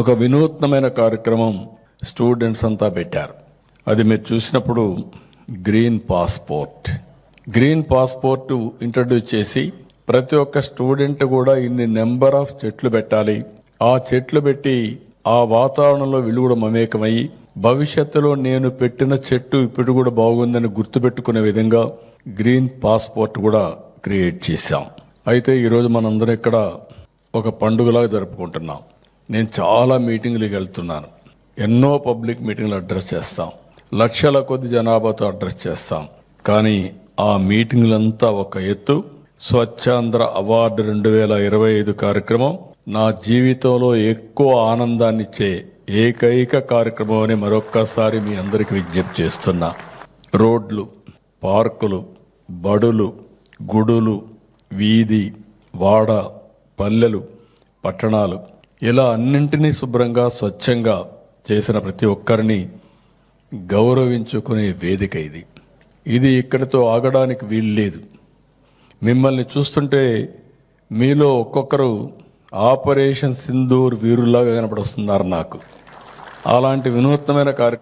ఒక వినూత్నమైన కార్యక్రమం స్టూడెంట్స్ అంతా పెట్టారు. అది మీరు చూసినప్పుడు గ్రీన్ పాస్పోర్ట్ ఇంట్రడ్యూస్ చేసి ప్రతి ఒక్క స్టూడెంట్ కూడా ఇన్ని నెంబర్ ఆఫ్ చెట్లు పెట్టాలి. ఆ చెట్లు పెట్టి ఆ వాతావరణంలో వీళ్ళు కూడా మమేకమయ్యి భవిష్యత్తులో నేను పెట్టిన చెట్టు ఇప్పుడు కూడా బాగుందని గుర్తుపెట్టుకునే విధంగా గ్రీన్ పాస్పోర్ట్ కూడా క్రియేట్ చేశాం. అయితే ఈరోజు మనందరం ఇక్కడ ఒక పండుగలాగా జరుపుకుంటున్నాం. నేను చాలా మీటింగ్లకు వెళ్తున్నాను. ఎన్నో పబ్లిక్ మీటింగ్లు అడ్రస్ చేస్తాం. లక్షల కొద్ది జనాభాతో అడ్రస్ చేస్తాం. కానీ ఆ మీటింగ్లంతా ఒక ఎత్తు. స్వచ్ఛాంధ్ర అవార్డు 2025 కార్యక్రమం నా జీవితంలో ఎక్కువ ఆనందాన్నిచ్చే ఏకైక కార్యక్రమం అని మరొక్కసారి మీ అందరికీ విజ్ఞప్తి చేస్తున్నా. రోడ్లు, పార్కులు, బడులు, గుడులు, వీధి, వాడ, పల్లెలు, పట్టణాలు ఇలా అన్నింటినీ శుభ్రంగా స్వచ్ఛంగా చేసిన ప్రతి ఒక్కరిని గౌరవించుకునే వేదిక ఇది. ఇది ఇక్కడితో ఆగడానికి వీల్లేదు. మిమ్మల్ని చూస్తుంటే మీలో ఒక్కొక్కరు ఆపరేషన్ సింధూర్ వీరుల్లాగా కనపడుస్తున్నారు నాకు. అలాంటి వినూత్నమైన కార్యక్రమం